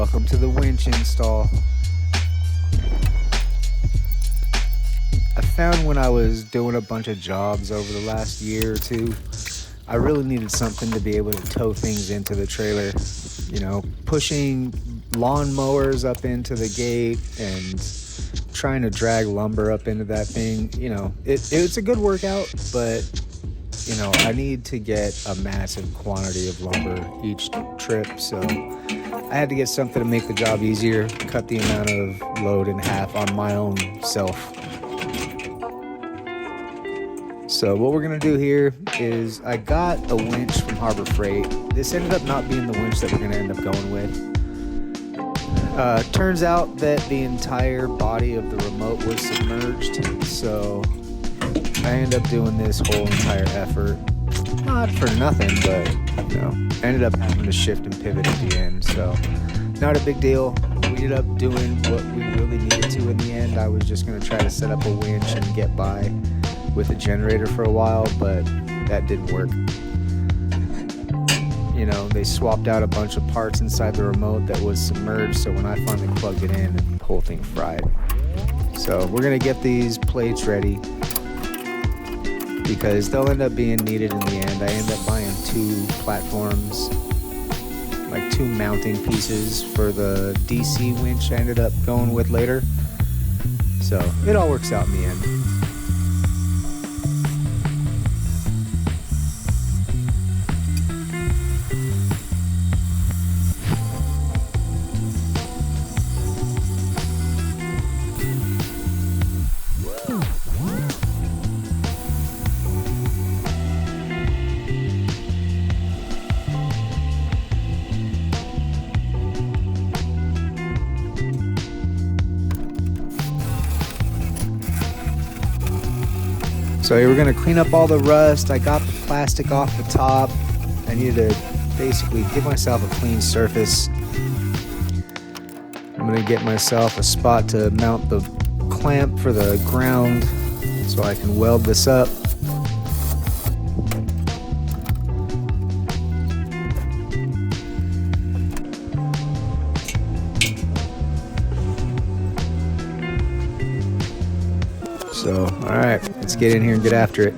Welcome to the winch install. I found when I was doing a bunch of jobs over the last year or two, I really needed something to be able to tow things into the trailer. You know, pushing lawn mowers up into the gate and trying to drag lumber up into that thing. You know, it's a good workout, but you know, I need to get a massive quantity of lumber each trip, so I had to get something to make the job easier, cut the amount of load in half on my own self. So what we're gonna do here is I got a winch from Harbor Freight. This ended up not being the winch that we're gonna end up going with. Turns out that the entire body of the remote was submerged, so I ended up doing this whole entire effort, not for nothing, but you know, I ended up having to shift and pivot at the end, so not a big deal. We ended up doing what we really needed to in the end. I was just going to try to set up a winch and get by with a generator for a while, but that didn't work. You know, they swapped out a bunch of parts inside the remote that was submerged, so when I finally plugged it in, the whole thing fried. So we're going to get these plates ready, because they'll end up being needed in the end. I end up buying 2 platforms, like 2 mounting pieces for the DC winch I ended up going with later. So it all works out in the end. So we're going to clean up all the rust. I got the plastic off the top. I needed to basically give myself a clean surface. I'm going to get myself a spot to mount the clamp for the ground so I can weld this up. So, alright, let's get in here and get after it.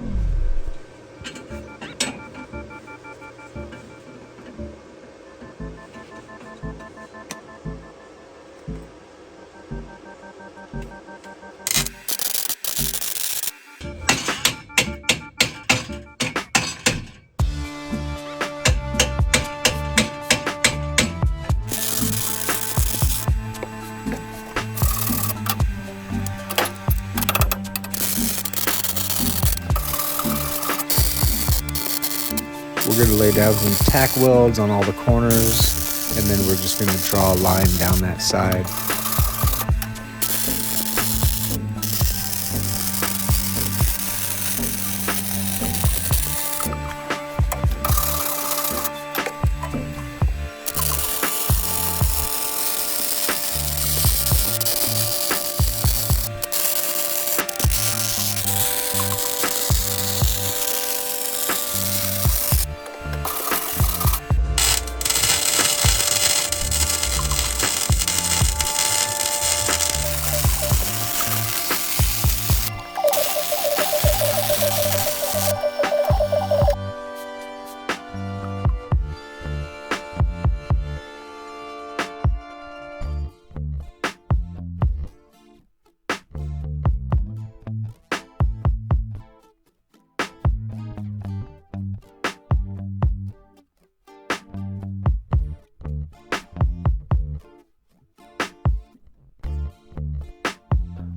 We're going to lay down some tack welds on all the corners, and then we're just going to draw a line down that side.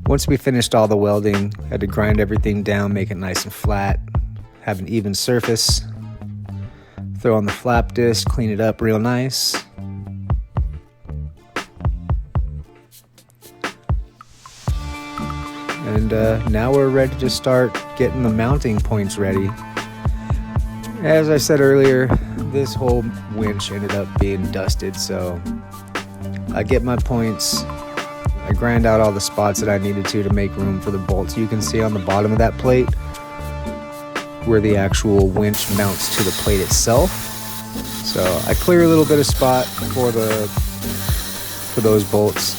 Once we finished all the welding, I had to grind everything down, make it nice and flat, have an even surface, throw on the flap disc, clean it up real nice. And now we're ready to start getting the mounting points ready. As I said earlier, this whole winch ended up being dusted, so I get my points. I grind out all the spots that I needed to make room for the bolts. You can see on the bottom of that plate where the actual winch mounts to the plate itself. So I clear a little bit of spot for the for those bolts.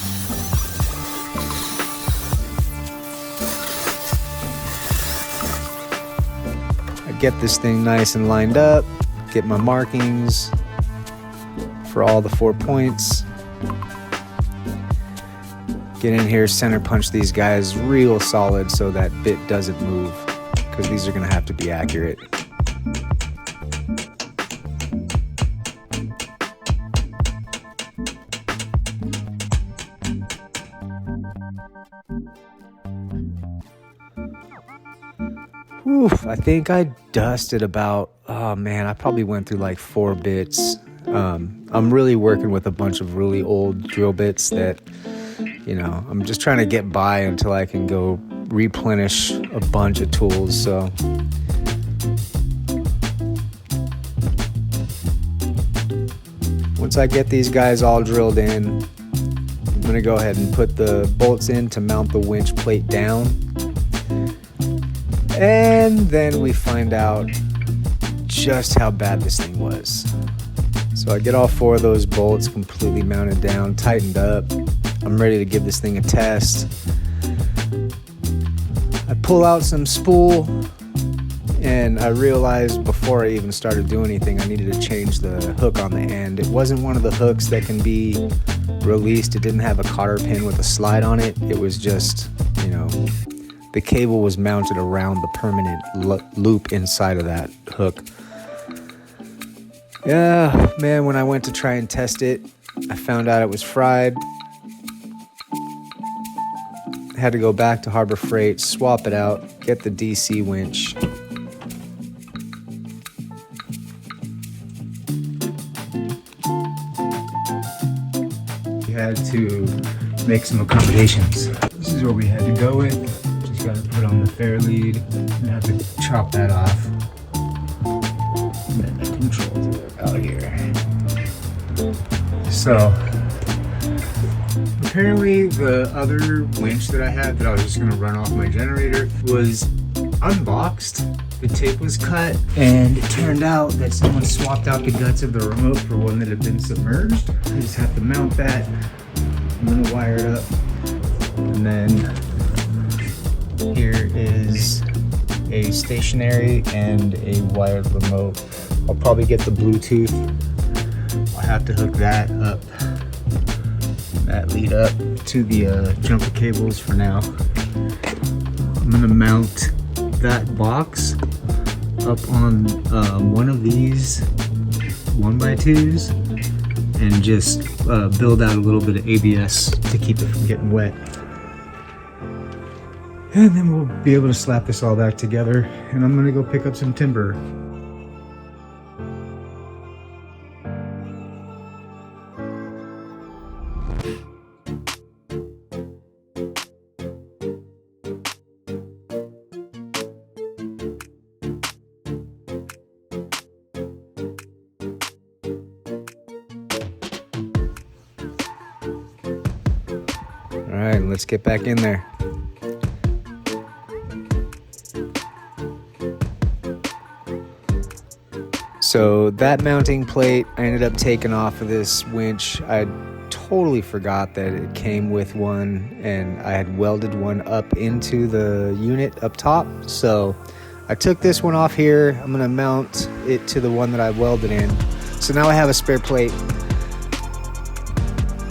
I get this thing nice and lined up, get my markings for all the 4 points. Get in here, center punch these guys real solid so that bit doesn't move, because these are gonna have to be accurate. I think I dusted about, oh man, I probably went through like 4 bits. I'm really working with a bunch of really old drill bits that, you know, I'm just trying to get by until I can go replenish a bunch of tools. So once I get these guys all drilled in, I'm gonna go ahead and put the bolts in to mount the winch plate down. And then we find out just how bad this thing was. So I get all 4 of those bolts completely mounted down, tightened up. I'm ready to give this thing a test. I pull out some spool, and I realized before I even started doing anything, I needed to change the hook on the end. It wasn't one of the hooks that can be released. It didn't have a cotter pin with a slide on it. It was just, you know, the cable was mounted around the permanent loop inside of that hook. Yeah, man, when I went to try and test it, I found out it was fried. I had to go back to Harbor Freight, swap it out, get the DC winch. We had to make some accommodations. This is what we had to go with. Just got to put on the fair lead and have to chop that off. And then the controls are out here. So apparently the other winch that I had that I was just gonna run off my generator was unboxed. The tape was cut, and it turned out that someone swapped out the guts of the remote for one that had been submerged. I just have to mount that. I'm gonna wire it up. And then here is a stationary and a wired remote. I'll probably get the Bluetooth. I'll have to hook that up, that lead up to the jumper cables for now. I'm gonna mount that box up on one of these 1x2s and just build out a little bit of ABS to keep it from getting wet. And then we'll be able to slap this all back together, and I'm gonna go pick up some timber. All right, let's get back in there. So that mounting plate I ended up taking off of this winch. I totally forgot that it came with one, and I had welded one up into the unit up top. So I took this one off here. I'm gonna mount it to the one that I welded in. So now I have a spare plate.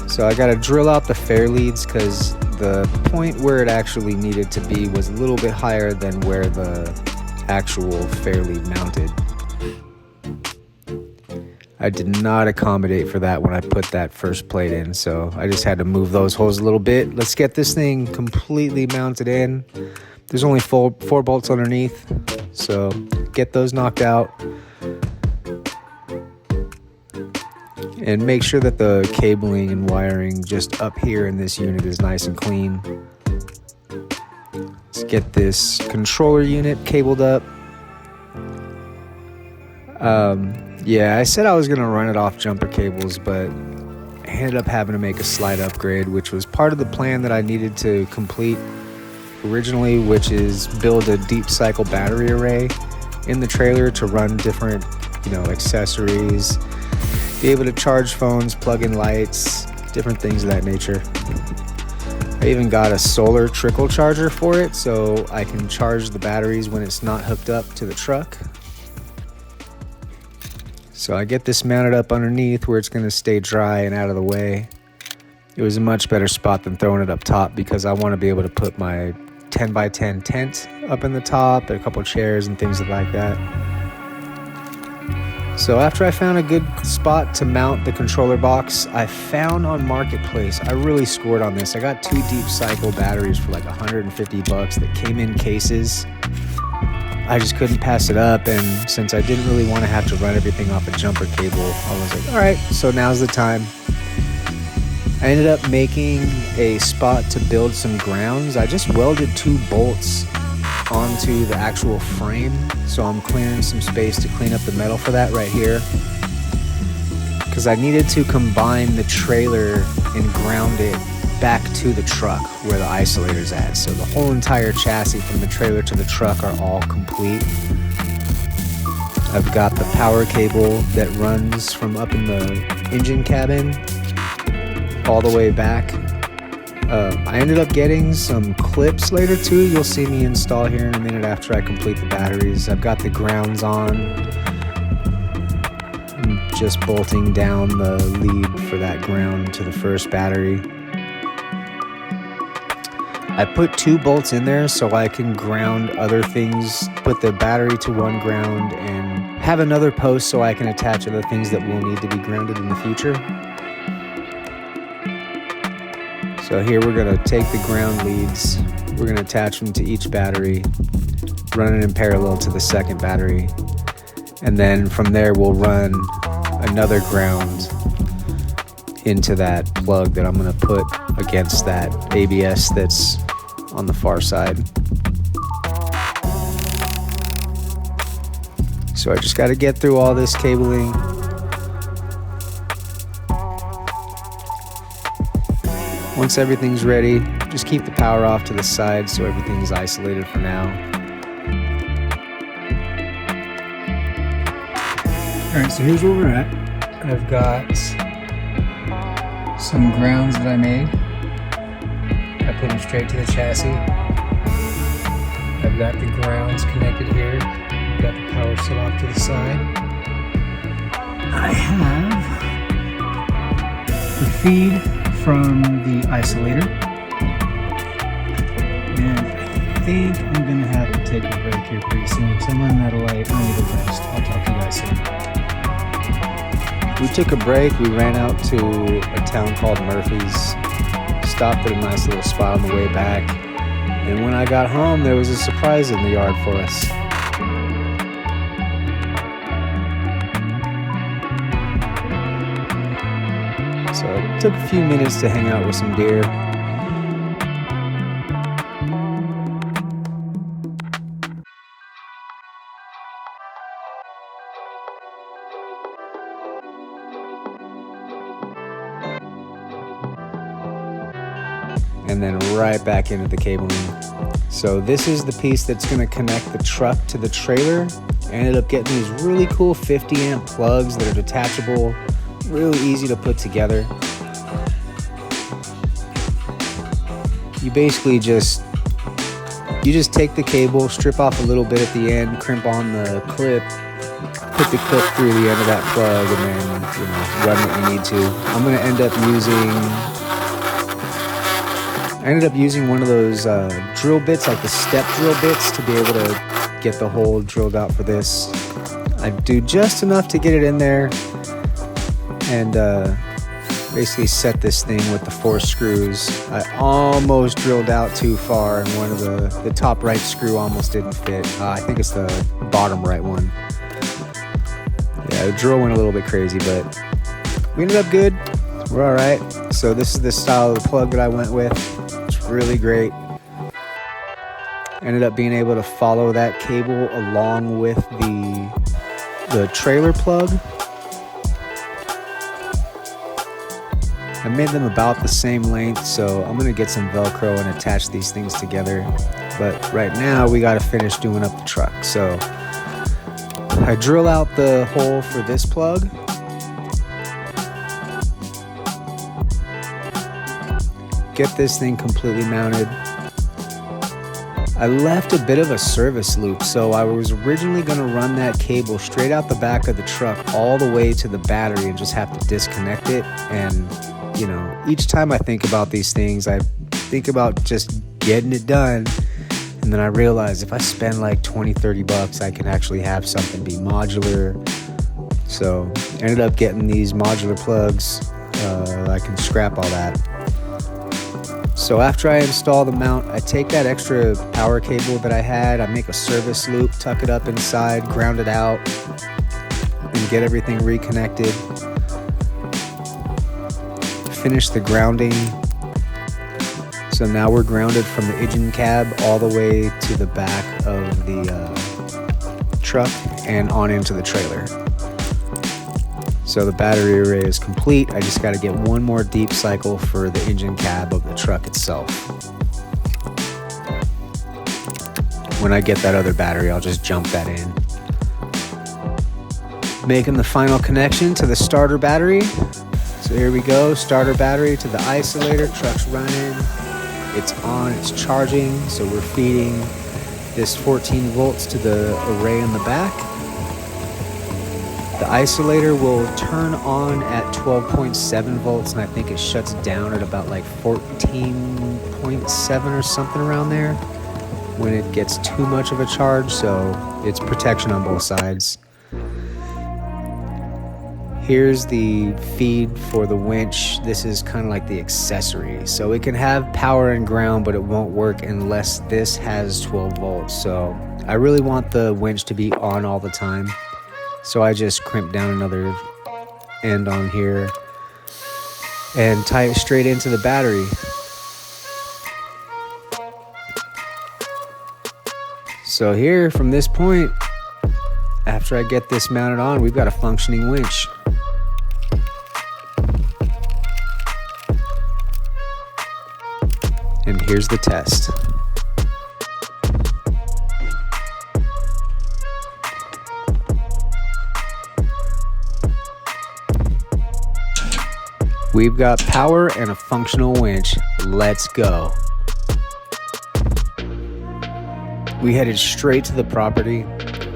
So I gotta drill out the fair leads because the point where it actually needed to be was a little bit higher than where the actual fair lead mounted. I did not accommodate for that when I put that first plate in, so I just had to move those holes a little bit. Let's get this thing completely mounted in. There's only four bolts underneath, so get those knocked out. And make sure that the cabling and wiring just up here in this unit is nice and clean. Let's get this controller unit cabled up. Yeah, I said I was gonna run it off jumper cables, but I ended up having to make a slight upgrade, which was part of the plan that I needed to complete originally, which is build a deep cycle battery array in the trailer to run different, accessories, be able to charge phones, plug in lights, different things of that nature. I even got a solar trickle charger for it so I can charge the batteries when it's not hooked up to the truck. So I get this mounted up underneath where it's going to stay dry and out of the way. It was a much better spot than throwing it up top because I want to be able to put my 10x10 tent up in the top and a couple chairs and things like that. So after I found a good spot to mount the controller box, I found on Marketplace, I really scored on this. I got 2 deep cycle batteries for like $150 that came in cases. I just couldn't pass it up, and since I didn't really want to have to run everything off a jumper cable, I was like, all right, so now's the time. I ended up making a spot to build some grounds. I just welded 2 bolts onto the actual frame, so I'm clearing some space to clean up the metal for that right here, because I needed to combine the trailer and ground it back to the truck where the isolator's at. So the whole entire chassis from the trailer to the truck are all complete. I've got the power cable that runs from up in the engine cabin all the way back. I ended up getting some clips later too. You'll see me install here in a minute after I complete the batteries. I've got the grounds on. I'm just bolting down the lead for that ground to the first battery. I put 2 bolts in there so I can ground other things, put the battery to one ground and have another post so I can attach other things that will need to be grounded in the future. So here we're going to take the ground leads, we're going to attach them to each battery, run it in parallel to the second battery, and then from there we'll run another ground into that plug that I'm going to put against that ABS that's on the far side. So I just got to get through all this cabling. Once everything's ready, just keep the power off to the side so everything's isolated for now. Alright, so here's where we're at. I've got some grounds that I made. I put them straight to the chassis. I've got the grounds connected here. I've got the power set off to the side. I have the feed from the isolator, and I think I'm gonna have to take a break here pretty soon because I'm running out of light. I need a rest. I'll talk to you guys soon. We took a break. We ran out to a town called Murphy's, stopped at a nice little spot on the way back, and when I got home there was a surprise in the yard for us. So it took a few minutes to hang out with some deer. And then right back into the cabling. So this is the piece that's going to connect the truck to the trailer. I ended up getting these really cool 50 amp plugs that are detachable. Really easy to put together. You basically just take the cable, strip off a little bit at the end, crimp on the clip, put the clip through the end of that plug, and then run what you need to. I'm gonna end up using one of those drill bits, like the step drill bits, to be able to get the hole drilled out for this. I do just enough to get it in there, and basically set this thing with the 4 screws. I almost drilled out too far, and one of the top right screw almost didn't fit. I think it's the bottom right one. Yeah, the drill went a little bit crazy, but we ended up good. We're all right. So this is the style of the plug that I went with. It's really great. Ended up being able to follow that cable along with the trailer plug. I made them about the same length, so I'm gonna get some Velcro and attach these things together. But right now we gotta finish doing up the truck. So I drill out the hole for this plug. get this thing completely mounted. I left a bit of a service loop, so I was originally going to run that cable straight out the back of the truck all the way to the battery and just have to disconnect it. And, you know, each time I think about these things, I think about just getting it done. And then I realize if I spend like $20-30, I can actually have something be modular. So I ended up getting these modular plugs. I can scrap all that. So after I install the mount, I take that extra power cable that I had, I make a service loop, tuck it up inside, ground it out, and get everything reconnected. Finish the grounding. So now we're grounded from the engine cab all the way to the back of the truck and on into the trailer. So the battery array is complete. I just got to get one more deep cycle for the engine cab of the truck itself. When I get that other battery, I'll just jump that in. Making the final connection to the starter battery. So here we go, starter battery to the isolator, truck's running. It's on, it's charging, so we're feeding this 14 volts to the array in the back. The isolator will turn on at 12.7 volts, and I think it shuts down at about like 14.7 or something around there when it gets too much of a charge, so it's protection on both sides. Here's the feed for the winch. This is kind of like the accessory. So it can have power and ground, but it won't work unless this has 12 volts. So I really want the winch to be on all the time. So I just crimp down another end on here and tie it straight into the battery. So here, from this point, after I get this mounted on, we've got a functioning winch. And here's the test. We've got power and a functional winch. Let's go. We headed straight to the property.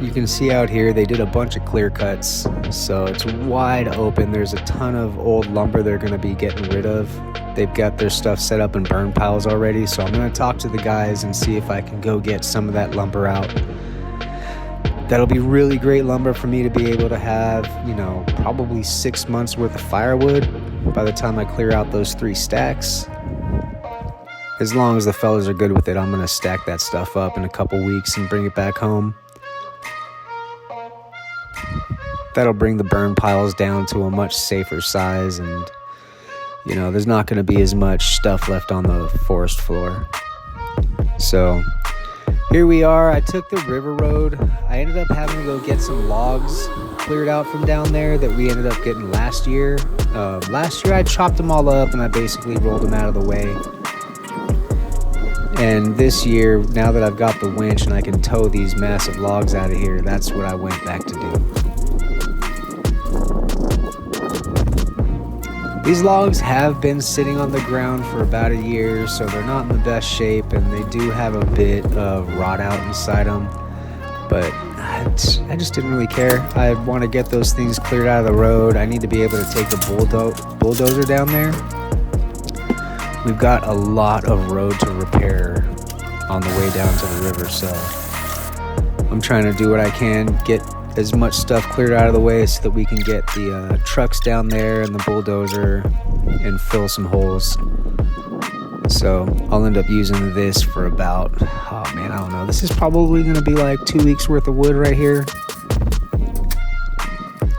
You can see out here they did a bunch of clear cuts, so it's wide open. There's a ton of old lumber they're going to be getting rid of. They've got their stuff set up in burn piles already, so I'm going to talk to the guys and see if I can go get some of that lumber out. That'll be really great lumber for me to be able to have, you know, probably 6 months worth of firewood by the time I clear out those 3 stacks. As long as the fellas are good with it, I'm going to stack that stuff up in a couple weeks and bring it back home. That'll bring the burn piles down to a much safer size, and you know, there's not going to be as much stuff left on the forest floor. So here we are. I took the river road. I ended up having to go get some logs cleared out from down there that we ended up getting last year. Last year I chopped them all up and I basically rolled them out of the way. And this year, now that I've got the winch and I can tow these massive logs out of here, that's what I went back to do. These logs have been sitting on the ground for about a year, so they're not in the best shape, and they do have a bit of rot out inside them. But I just didn't really care. I want to get those things cleared out of the road. I need to be able to take the bulldozer down there. We've got a lot of road to repair on the way down to the river, so I'm trying to do what I can, get as much stuff cleared out of the way so that we can get the trucks down there and the bulldozer and fill some holes. So I'll end up using this for about, oh man, I don't know. This is probably going to be like 2 weeks worth of wood right here.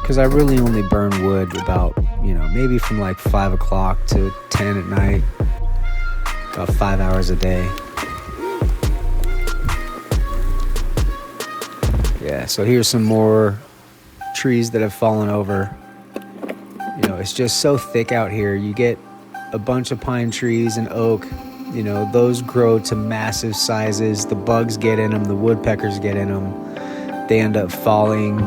Because I really only burn wood about, you know, maybe from like 5 o'clock to 10 at night. About 5 hours a day. Yeah, so here's some more trees that have fallen over. You know, it's just so thick out here. You get a bunch of pine trees and oak. You know, those grow to massive sizes. The bugs get in them. The woodpeckers get in them. They end up falling.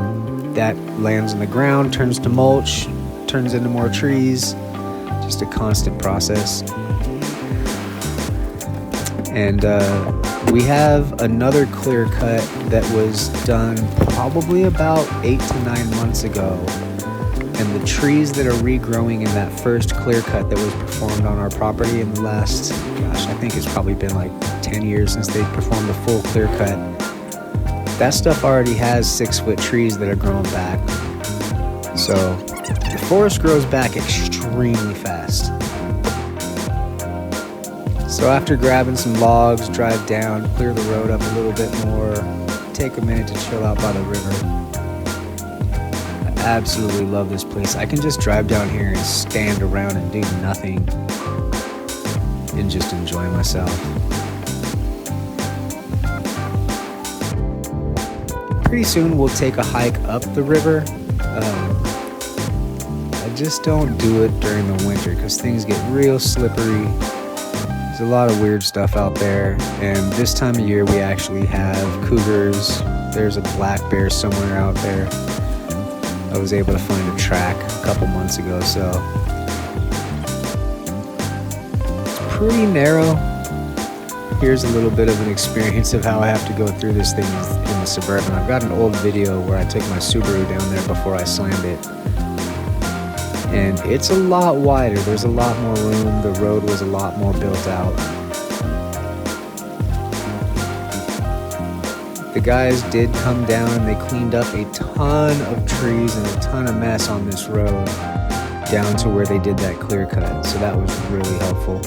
That lands in the ground, turns to mulch, turns into more trees. Just a constant process. And we have another clear cut that was done probably about 8 to 9 months ago. And the trees that are regrowing in that first clear cut that was performed on our property in the last, gosh, I think it's probably been like 10 years since they performed the full clear cut. That stuff already has 6-foot trees that are growing back. So the forest grows back extremely fast. So after grabbing some logs, drive down, clear the road up a little bit more, take a minute to chill out by the river. I absolutely love this place. I can just drive down here and stand around and do nothing and just enjoy myself. Pretty soon we'll take a hike up the river. I just don't do it during the winter because things get real slippery. There's a lot of weird stuff out there, and this time of year we actually have cougars. There's a black bear somewhere out there. I was able to find a track a couple months ago, so it's pretty narrow. Here's a little bit of an experience of how I have to go through this thing in the Suburban. I've got an old video where I took my Subaru down there before I slammed it. And it's a lot wider. There's a lot more room. The road was a lot more built out. The guys did come down and they cleaned up a ton of trees and a ton of mess on this road down to where they did that clear cut. So that was really helpful.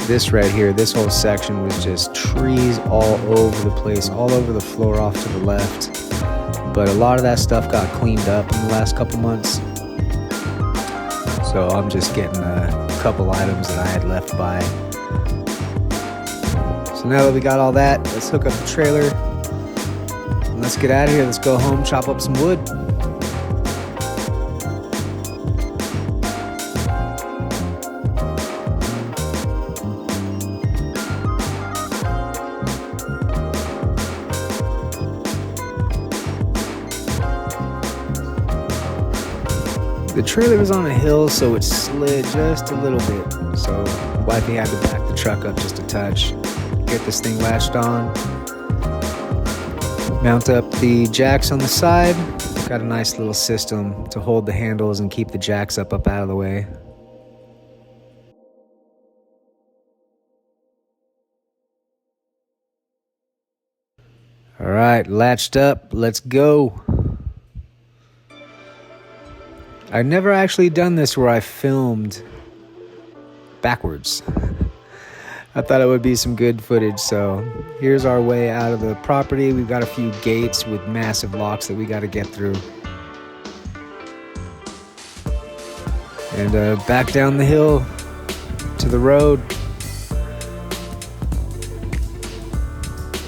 This right here, this whole section was just trees all over the place, all over the floor off to the left. But a lot of that stuff got cleaned up in the last couple months. So I'm just getting a couple items that I had left by. So now that we got all that, let's hook up the trailer. And let's get out of here. Let's go home, chop up some wood. The trailer was on a hill, so it slid just a little bit. So wifey had to back the truck up just a touch, get this thing latched on, mount up the jacks on the side. Got a nice little system to hold the handles and keep the jacks up out of the way. All right, latched up, let's go. I've never actually done this where I filmed backwards. I thought it would be some good footage, so here's our way out of the property. We've got a few gates with massive locks that we got to get through. And back down the hill to the road.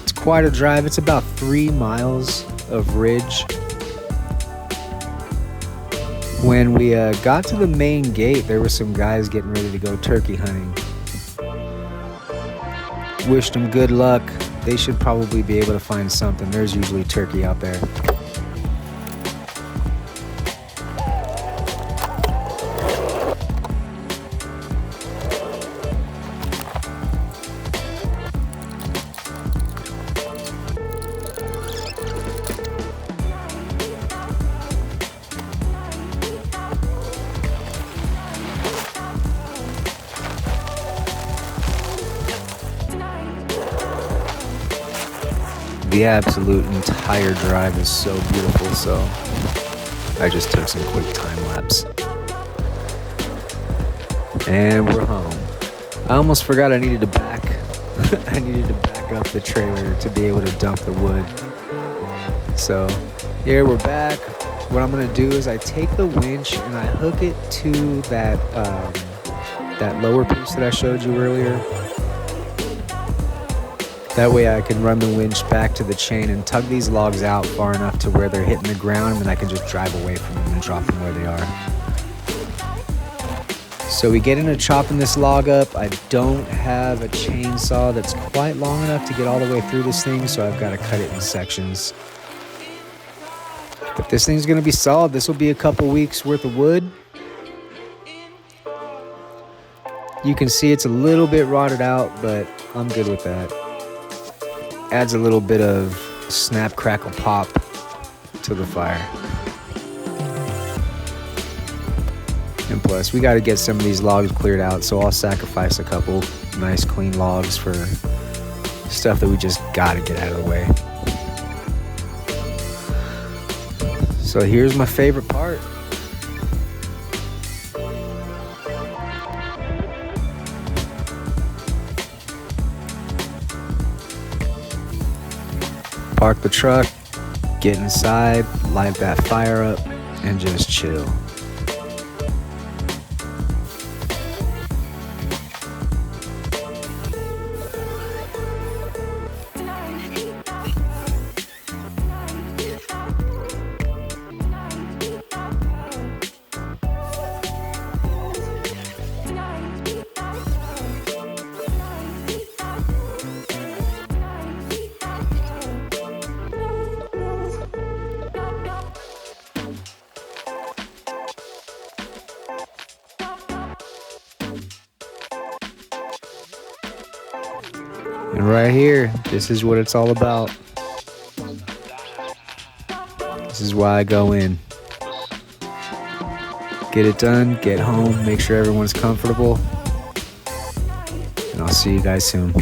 It's quite a drive. It's about 3 miles of ridge. When we got to the main gate, there were some guys getting ready to go turkey hunting. Wished them good luck. They should probably be able to find something. There's usually turkey out there. The absolute entire drive is so beautiful, so I just took some quick time lapse. And we're home. I almost forgot I needed to back up the trailer to be able to dump the wood. So here we're back. What I'm gonna do is I take the winch and I hook it to that lower piece that I showed you earlier. That way I can run the winch back to the chain and tug these logs out far enough to where they're hitting the ground, and then I can just drive away from them and drop them where they are. So we get into chopping this log up. I don't have a chainsaw that's quite long enough to get all the way through this thing, so I've got to cut it in sections. But this thing's gonna be solid. This will be a couple weeks worth of wood. You can see it's a little bit rotted out, but I'm good with that. Adds a little bit of snap, crackle, pop to the fire. And plus, we got to get some of these logs cleared out, so I'll sacrifice a couple nice clean logs for stuff that we just got to get out of the way. So here's my favorite part. Park the truck, get inside, light that fire up, and just chill. And right here, this is what it's all about. This is why I go in. Get it done, get home, make sure everyone's comfortable. And I'll see you guys soon.